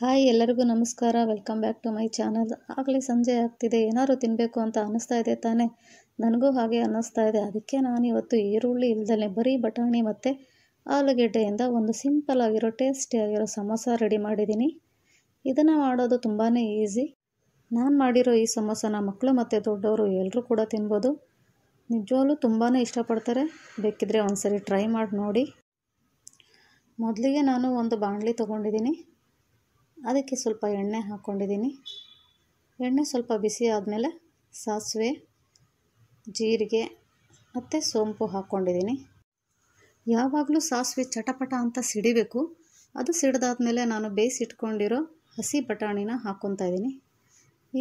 Hi ಎಲ್ಲರಿಗೂ ನಮಸ್ಕಾರ. Welcome back to my channel. ಆಗಲೇ ಸಂಜೆ ಆಗ್ತಿದೆ, ಏನಾದ್ರು ತಿನ್ನಬೇಕು ಅಂತ ಅನ್ನಿಸ್ತಾ ಇದೆ ತಾನೇ. ನನಗೂ ಹಾಗೆ ಅನ್ನಿಸ್ತಾ ಇದೆ. ಅದಕ್ಕೆ ನಾನು ಇವತ್ತು ಈರುಳ್ಳಿ ಇಲ್ದಲೆ ಬರೀ ಬಟಾಣಿ ಮತ್ತು ಆಲೂಗೆಡ್ಡೆಯಿಂದ ಒಂದು ಸಿಂಪಲ್ ಆಗಿರೋ ಟೇಸ್ಟಿಯಾಗಿರೋ ಸಮೋಸ ರೆಡಿ ಮಾಡಿದ್ದೀನಿ. ಇದನ್ನು ಮಾಡೋದು ತುಂಬಾ ಈಸಿ. ನಾನು ಮಾಡಿರೋ ಈ ಸಮೋಸನ ಮಕ್ಕಳು ಮತ್ತು ದೊಡ್ಡವರು ಎಲ್ಲರೂ ಕೂಡ ತಿನ್ಬೋದು. ನಿಜವಾಗ್ಲೂ ತುಂಬಾ ಇಷ್ಟಪಡ್ತಾರೆ. ಬೇಕಿದ್ದರೆ ಒಂದ್ಸರಿ ಟ್ರೈ ಮಾಡಿ ನೋಡಿ. ಮೊದಲಿಗೆ ನಾನು ಒಂದು ಬಾಣಲಿ ತೊಗೊಂಡಿದ್ದೀನಿ. ಅದಕ್ಕೆ ಸ್ವಲ್ಪ ಎಣ್ಣೆ ಹಾಕ್ಕೊಂಡಿದ್ದೀನಿ. ಎಣ್ಣೆ ಸ್ವಲ್ಪ ಬಿಸಿ ಆದಮೇಲೆ ಸಾಸಿವೆ, ಜೀರಿಗೆ ಮತ್ತು ಸೋಂಪು ಹಾಕ್ಕೊಂಡಿದ್ದೀನಿ. ಯಾವಾಗಲೂ ಸಾಸಿವೆ ಚಟಪಟ ಅಂತ ಸಿಡಿಬೇಕು. ಅದು ಸಿಡಿದಾದ್ಮೇಲೆ ನಾನು ಬೇಯಿಸಿಟ್ಕೊಂಡಿರೋ ಹಸಿ ಬಟಾಣಿನ ಹಾಕ್ಕೊತಾ ಇದ್ದೀನಿ.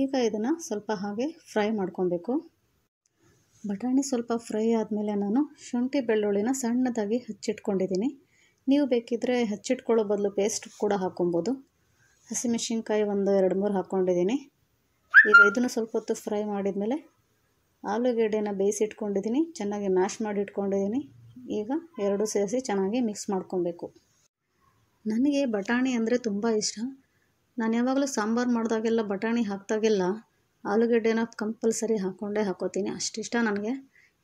ಈಗ ಇದನ್ನು ಸ್ವಲ್ಪ ಹಾಗೆ ಫ್ರೈ ಮಾಡ್ಕೊಬೇಕು. ಬಟಾಣಿ ಸ್ವಲ್ಪ ಫ್ರೈ ಆದಮೇಲೆ ನಾನು ಶುಂಠಿ ಬೆಳ್ಳುಳ್ಳಿನ ಸಣ್ಣದಾಗಿ ಹಚ್ಚಿಟ್ಕೊಂಡಿದ್ದೀನಿ. ನೀವು ಬೇಕಿದ್ದರೆ ಹಚ್ಚಿಟ್ಕೊಳ್ಳೋ ಬದಲು ಪೇಸ್ಟ್ ಕೂಡ ಹಾಕ್ಕೊಬೋದು. ಹಸಿಮೆಣಸಿನ್ಕಾಯಿ ಒಂದು 2-3 ಹಾಕ್ಕೊಂಡಿದ್ದೀನಿ. ಈಗ ಇದನ್ನು ಸ್ವಲ್ಪ ಹೊತ್ತು ಫ್ರೈ ಮಾಡಿದ್ಮೇಲೆ ಆಲೂಗೆಡ್ಡೆನ ಬೇಯಿಸಿಟ್ಕೊಂಡಿದ್ದೀನಿ. ಚೆನ್ನಾಗಿ ಮ್ಯಾಶ್ ಮಾಡಿ ಇಟ್ಕೊಂಡಿದ್ದೀನಿ. ಈಗ ಎರಡೂ ಸೇರಿಸಿ ಚೆನ್ನಾಗಿ ಮಿಕ್ಸ್ ಮಾಡ್ಕೊಬೇಕು. ನನಗೆ ಬಟಾಣಿ ಅಂದರೆ ತುಂಬ ಇಷ್ಟ. ನಾನು ಯಾವಾಗಲೂ ಸಾಂಬಾರು ಮಾಡಿದಾಗೆಲ್ಲ ಬಟಾಣಿ ಹಾಕಿದಾಗೆಲ್ಲ ಆಲೂಗೆಡ್ಡೆನ ಕಂಪಲ್ಸರಿ ಹಾಕ್ಕೋತೀನಿ. ಅಷ್ಟಿಷ್ಟ ನನಗೆ.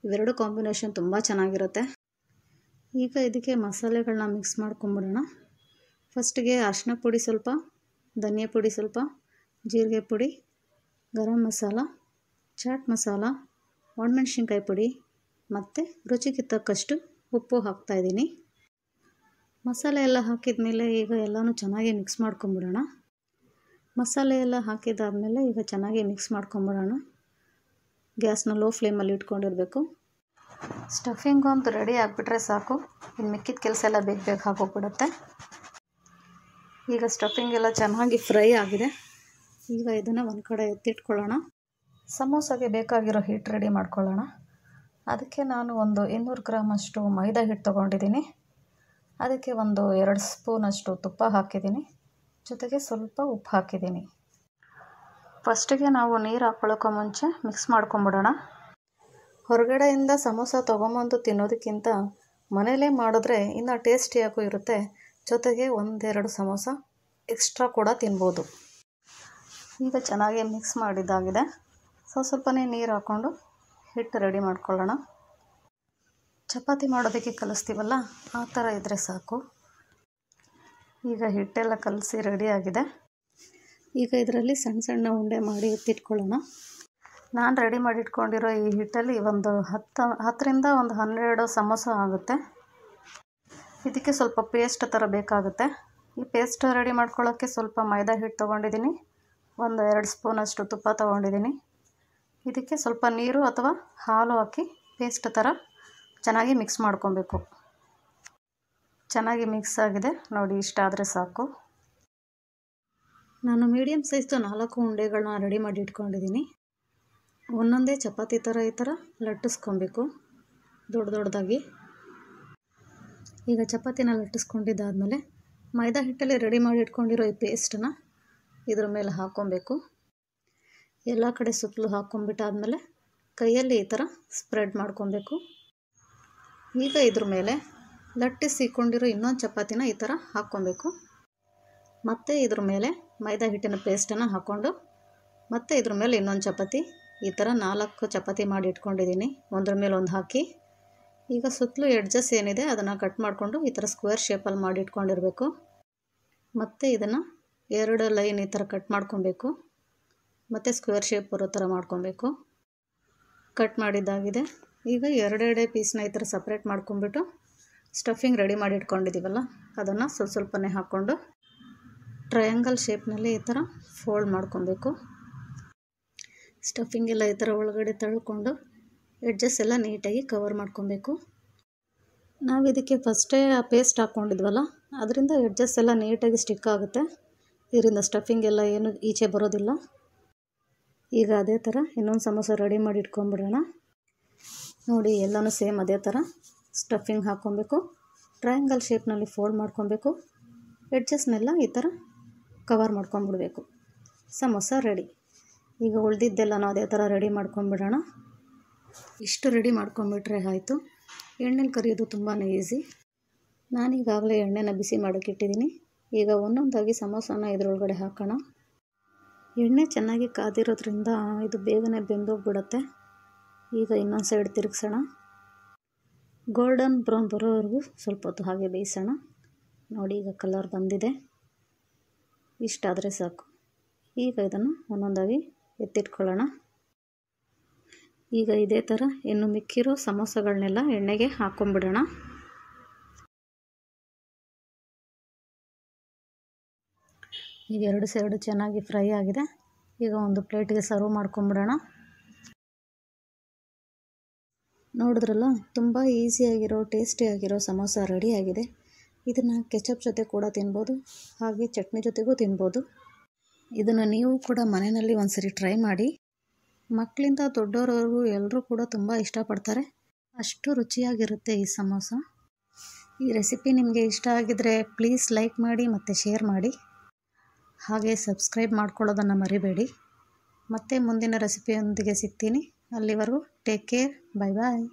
ಇವೆರಡು ಕಾಂಬಿನೇಷನ್ ತುಂಬ ಚೆನ್ನಾಗಿರುತ್ತೆ. ಈಗ ಇದಕ್ಕೆ ಮಸಾಲೆಗಳನ್ನ ಮಿಕ್ಸ್ ಮಾಡ್ಕೊಂಬಿಡೋಣ. ಫಸ್ಟಿಗೆ ಅರಿಶಿನ ಪುಡಿ ಸ್ವಲ್ಪ, ಧನಿಯಾ ಪುಡಿ ಸ್ವಲ್ಪ, ಜೀರಿಗೆ ಪುಡಿ, ಗರಂ ಮಸಾಲ, ಚಾಟ್ ಮಸಾಲ, ಒಣಮೆಣ್ಸಿನ್ಕಾಯಿ ಪುಡಿ ಮತ್ತು ರುಚಿಗೆ ತಕ್ಕಷ್ಟು ಉಪ್ಪು ಹಾಕ್ತಾಯಿದ್ದೀನಿ. ಮಸಾಲೆ ಎಲ್ಲ ಹಾಕಿದ ಮೇಲೆ ಈಗ ಎಲ್ಲನೂ ಚೆನ್ನಾಗಿ ಮಿಕ್ಸ್ ಮಾಡ್ಕೊಂಬಿಡೋಣ. ಮಸಾಲೆ ಎಲ್ಲ ಹಾಕಿದಾದಮೇಲೆ ಈಗ ಚೆನ್ನಾಗಿ ಮಿಕ್ಸ್ ಮಾಡ್ಕೊಂಬಿಡೋಣ. ಗ್ಯಾಸ್ನ ಲೋ ಫ್ಲೇಮಲ್ಲಿ ಇಟ್ಕೊಂಡಿರಬೇಕು. ಸ್ಟಫಿಂಗ್ ಒಂದು ರೆಡಿ ಆಗಿಬಿಟ್ರೆ ಸಾಕು. ಇನ್ನು ಮಿಕ್ಕಿದ ಕೆಲಸ ಎಲ್ಲ ಬೇಗ ಹಾಕೋಗ್ಬಿಡುತ್ತೆ. ಈಗ ಸ್ಟಫಿಂಗ್ ಎಲ್ಲ ಚೆನ್ನಾಗಿ ಫ್ರೈ ಆಗಿದೆ. ಈಗ ಇದನ್ನು ಒಂದು ಕಡೆ ಎತ್ತಿಟ್ಕೊಳ್ಳೋಣ. ಸಮೋಸಾಗೆ ಬೇಕಾಗಿರೋ ಹಿಟ್ಟು ರೆಡಿ ಮಾಡ್ಕೊಳ್ಳೋಣ. ಅದಕ್ಕೆ ನಾನು ಒಂದು 200 ಗ್ರಾಮಷ್ಟು ಮೈದಾ ಹಿಟ್ಟು ತೊಗೊಂಡಿದ್ದೀನಿ. ಅದಕ್ಕೆ ಒಂದು 2 ಸ್ಪೂನಷ್ಟು ತುಪ್ಪ ಹಾಕಿದ್ದೀನಿ. ಜೊತೆಗೆ ಸ್ವಲ್ಪ ಉಪ್ಪು ಹಾಕಿದ್ದೀನಿ. ಫಸ್ಟಿಗೆ ನಾವು ನೀರು ಹಾಕ್ಕೊಳ್ಳೋಕ್ಕೂ ಮುಂಚೆ ಮಿಕ್ಸ್ ಮಾಡ್ಕೊಂಬಿಡೋಣ. ಹೊರಗಡೆಯಿಂದ ಸಮೋಸ ತೊಗೊಂಬಂದು ತಿನ್ನೋದಕ್ಕಿಂತ ಮನೇಲೇ ಮಾಡಿದ್ರೆ ಇನ್ನೂ ಟೇಸ್ಟಿಯಾಗೂ ಇರುತ್ತೆ. ಜೊತೆಗೆ 1-2 ಸಮೋಸ ಎಕ್ಸ್ಟ್ರಾ ಕೂಡ ತಿನ್ಬೋದು. ಈಗ ಚೆನ್ನಾಗಿ ಮಿಕ್ಸ್ ಮಾಡಿದ್ದಾಗಿದೆ. ಸ್ವಲ್ಪನೇ ನೀರು ಹಾಕ್ಕೊಂಡು ಹಿಟ್ಟು ರೆಡಿ ಮಾಡ್ಕೊಳ್ಳೋಣ. ಚಪಾತಿ ಮಾಡೋದಕ್ಕೆ ಕಲಿಸ್ತೀವಲ್ಲ, ಆ ಥರ ಇದ್ದರೆ ಸಾಕು. ಈಗ ಹಿಟ್ಟೆಲ್ಲ ಕಲಸಿ ರೆಡಿಯಾಗಿದೆ. ಈಗ ಇದರಲ್ಲಿ ಸಣ್ಣ ಸಣ್ಣ ಉಂಡೆ ಮಾಡಿ ಎತ್ತಿಟ್ಕೊಳ್ಳೋಣ. ನಾನು ರೆಡಿ ಮಾಡಿ ಇಟ್ಕೊಂಡಿರೋ ಈ ಹಿಟ್ಟಲ್ಲಿ ಒಂದು 10ರಿಂದ 12 ಸಮೋಸ ಆಗುತ್ತೆ. ಇದಕ್ಕೆ ಸ್ವಲ್ಪ ಪೇಸ್ಟ್ ಥರ ಬೇಕಾಗುತ್ತೆ. ಈ ಪೇಸ್ಟ್ ರೆಡಿ ಮಾಡ್ಕೊಳ್ಳೋಕ್ಕೆ ಸ್ವಲ್ಪ ಮೈದಾ ಹಿಟ್ಟು ತೊಗೊಂಡಿದ್ದೀನಿ. ಒಂದು 2 ಸ್ಪೂನಷ್ಟು ತುಪ್ಪ ತೊಗೊಂಡಿದ್ದೀನಿ. ಇದಕ್ಕೆ ಸ್ವಲ್ಪ ನೀರು ಅಥವಾ ಹಾಲು ಹಾಕಿ ಪೇಸ್ಟ್ ಥರ ಚೆನ್ನಾಗಿ ಮಿಕ್ಸ್ ಮಾಡ್ಕೊಬೇಕು. ಚೆನ್ನಾಗಿ ಮಿಕ್ಸ್ ಆಗಿದೆ ನೋಡಿ, ಇಷ್ಟ ಆದರೆ ಸಾಕು. ನಾನು ಮೀಡಿಯಮ್ ಸೈಜ್ದು 4 ಉಂಡೆಗಳನ್ನ ರೆಡಿ ಮಾಡಿ ಇಟ್ಕೊಂಡಿದ್ದೀನಿ. ಒಂದೊಂದೇ ಚಪಾತಿ ಥರ ಈ ಥರ ಲಟ್ಟಿಸ್ಕೊಬೇಕು ದೊಡ್ಡದಾಗಿ. ಈಗ ಚಪಾತಿನ ಲಟ್ಟಿಸ್ಕೊಂಡಿದ್ದಾದಮೇಲೆ ಮೈದಾ ಹಿಟ್ಟಲ್ಲಿ ರೆಡಿ ಮಾಡಿ ಇಟ್ಕೊಂಡಿರೋ ಈ ಪೇಸ್ಟನ್ನ ಇದ್ರ ಮೇಲೆ ಹಾಕ್ಕೊಬೇಕು. ಎಲ್ಲ ಕಡೆ ಸುತ್ತಲೂ ಹಾಕ್ಕೊಂಬಿಟ್ಟಾದಮೇಲೆ ಕೈಯಲ್ಲಿ ಈ ಥರ ಸ್ಪ್ರೆಡ್ ಮಾಡ್ಕೊಬೇಕು. ಈಗ ಇದ್ರ ಮೇಲೆ ಲಟ್ಟಿಸಿಕೊಂಡಿರೋ ಇನ್ನೊಂದು ಚಪಾತಿನ ಈ ಥರ ಹಾಕ್ಕೊಬೇಕು. ಮತ್ತು ಇದ್ರ ಮೇಲೆ ಮೈದಾ ಹಿಟ್ಟಿನ ಪೇಸ್ಟನ್ನು ಹಾಕ್ಕೊಂಡು ಮತ್ತು ಇದ್ರ ಮೇಲೆ ಇನ್ನೊಂದು ಚಪಾತಿ, ಈ ಥರ 4 ಚಪಾತಿ ಮಾಡಿ ಇಟ್ಕೊಂಡಿದ್ದೀನಿ. ಒಂದ್ರ ಮೇಲೆ ಒಂದು ಹಾಕಿ ಈಗ ಸುತ್ತಲೂ ಎಡ್ಜಸ್ ಏನಿದೆ ಅದನ್ನು ಕಟ್ ಮಾಡಿಕೊಂಡು ಈ ಥರ ಸ್ಕ್ವೇರ್ ಶೇಪಲ್ಲಿ ಮಾಡಿ ಇಟ್ಕೊಂಡಿರಬೇಕು. ಮತ್ತು ಇದನ್ನು 2 ಲೈನ್ ಈ ಥರ ಕಟ್ ಮಾಡ್ಕೊಬೇಕು. ಮತ್ತು ಸ್ಕ್ವೇರ್ ಶೇಪ್ ಬರೋ ಥರ ಮಾಡ್ಕೊಬೇಕು. ಕಟ್ ಮಾಡಿದ್ದಾಗಿದೆ. ಈಗ 2 ಪೀಸ್ನ ಈ ಥರ ಸಪ್ರೇಟ್ ಮಾಡ್ಕೊಂಬಿಟ್ಟು ಸ್ಟಫಿಂಗ್ ರೆಡಿ ಮಾಡಿ ಇಟ್ಕೊಂಡಿದ್ದೀವಲ್ಲ ಅದನ್ನು ಸ್ವಲ್ಪನೇ ಹಾಕ್ಕೊಂಡು ಟ್ರಯಾಂಗಲ್ ಶೇಪ್ನಲ್ಲಿ ಈ ಥರ ಫೋಲ್ಡ್ ಮಾಡ್ಕೊಬೇಕು. ಸ್ಟಫಿಂಗ್ ಎಲ್ಲ ಈ ಥರ ಒಳಗಡೆ ತಳ್ಕೊಂಡು ಎಡ್ಜಸ್ ಎಲ್ಲ ನೀಟಾಗಿ ಕವರ್ ಮಾಡ್ಕೊಬೇಕು. ನಾವು ಇದಕ್ಕೆ ಫಸ್ಟೇ ಆ ಪೇಸ್ಟ್ ಹಾಕ್ಕೊಂಡಿದ್ವಲ್ಲ ಅದರಿಂದ ಎಡ್ಜಸ್ ಎಲ್ಲ ನೀಟಾಗಿ ಸ್ಟಿಕ್ ಆಗುತ್ತೆ. ಇದರಿಂದ ಸ್ಟಫಿಂಗ್ ಎಲ್ಲ ಏನು ಈಚೆ ಬರೋದಿಲ್ಲ. ಈಗ ಅದೇ ಥರ ಇನ್ನೊಂದು ಸಮೋಸ ರೆಡಿ ಮಾಡಿ ಇಟ್ಕೊಂಬಿಡೋಣ. ನೋಡಿ, ಎಲ್ಲನೂ ಸೇಮ್ ಅದೇ ಥರ ಸ್ಟಫಿಂಗ್ ಹಾಕ್ಕೊಬೇಕು. ಟ್ರಯಾಂಗಲ್ ಶೇಪ್ನಲ್ಲಿ ಫೋಲ್ಡ್ ಮಾಡ್ಕೊಬೇಕು. ಎಡ್ಜಸ್ನೆಲ್ಲ ಈ ಥರ ಕವರ್ ಮಾಡ್ಕೊಂಬಿಡಬೇಕು. ಸಮೋಸ ರೆಡಿ. ಈಗ ಉಳಿದಿದ್ದೆಲ್ಲನೂ ಅದೇ ಥರ ರೆಡಿ ಮಾಡ್ಕೊಂಬಿಡೋಣ. ಇಷ್ಟು ರೆಡಿ ಮಾಡ್ಕೊಂಬಿಟ್ರೆ ಆಯಿತು. ಎಣ್ಣೆಲಿ ಕರಿಯೋದು ತುಂಬಾ ಈಸಿ. ನಾನೀಗಾಗಲೇ ಎಣ್ಣೆನ ಬಿಸಿ ಮಾಡೋಕ್ಕಿಟ್ಟಿದ್ದೀನಿ. ಈಗ ಒಂದೊಂದಾಗಿ ಸಮೋಸನ ಇದರೊಳಗಡೆ ಹಾಕೋಣ. ಎಣ್ಣೆ ಚೆನ್ನಾಗಿ ಕಾದಿರೋದ್ರಿಂದ ಇದು ಬೇಗನೆ ಬೆಂದೋಗ್ಬಿಡುತ್ತೆ. ಈಗ ಇನ್ನೊಂದು ಸೈಡ್ ತಿರುಗಿಸೋಣ. ಗೋಲ್ಡನ್ ಬ್ರೌನ್ ಬರೋವರೆಗೂ ಸ್ವಲ್ಪ ಹೊತ್ತು ಹಾಗೆ ಬೇಯಿಸೋಣ. ನೋಡಿ, ಈಗ ಕಲರ್ ಬಂದಿದೆ. ಇಷ್ಟಾದರೆ ಸಾಕು. ಈಗ ಇದನ್ನು ಒಂದೊಂದಾಗಿ ಎತ್ತಿಟ್ಕೊಳ್ಳೋಣ. ಈಗ ಇದೇ ಥರ ಇನ್ನು ಮಿಕ್ಕಿರೋ ಸಮೋಸಗಳನ್ನೆಲ್ಲ ಎಣ್ಣೆಗೆ ಹಾಕ್ಕೊಂಬಿಡೋಣ. ಈಗ ಎರಡು ಸೈಡು ಚೆನ್ನಾಗಿ ಫ್ರೈ ಆಗಿದೆ. ಈಗ ಒಂದು ಪ್ಲೇಟಿಗೆ ಸರ್ವ್ ಮಾಡ್ಕೊಂಬಿಡೋಣ. ನೋಡಿದ್ರಲ್ಲ, ತುಂಬ ಈಸಿಯಾಗಿರೋ ಟೇಸ್ಟಿಯಾಗಿರೋ ಸಮೋಸ ರೆಡಿಯಾಗಿದೆ. ಇದನ್ನು ಕೆಚಪ್ ಜೊತೆ ಕೂಡ ತಿನ್ಬೋದು, ಹಾಗೆ ಚಟ್ನಿ ಜೊತೆಗೂ ತಿನ್ಬೋದು. ಇದನ್ನು ನೀವು ಕೂಡ ಮನೆಯಲ್ಲಿ ಒಂದ್ಸರಿ ಟ್ರೈ ಮಾಡಿ. ಮಕ್ಕಳಿಂದ ದೊಡ್ಡವರವರೆಗೂ ಎಲ್ಲರೂ ಕೂಡ ತುಂಬ ಇಷ್ಟಪಡ್ತಾರೆ. ಅಷ್ಟು ರುಚಿಯಾಗಿರುತ್ತೆ ಈ ಸಮೋಸ. ಈ ರೆಸಿಪಿ ನಿಮಗೆ ಇಷ್ಟ ಆಗಿದರೆ ಪ್ಲೀಸ್ ಲೈಕ್ ಮಾಡಿ ಮತ್ತು ಶೇರ್ ಮಾಡಿ. ಹಾಗೆ ಸಬ್ಸ್ಕ್ರೈಬ್ ಮಾಡ್ಕೊಳ್ಳೋದನ್ನು ಮರಿಬೇಡಿ. ಮತ್ತೆ ಮುಂದಿನ ರೆಸಿಪಿಯೊಂದಿಗೆ ಸಿಗ್ತೀನಿ. ಅಲ್ಲಿವರೆಗೂ ಟೇಕ್ ಕೇರ್. ಬಾಯ್ ಬಾಯ್.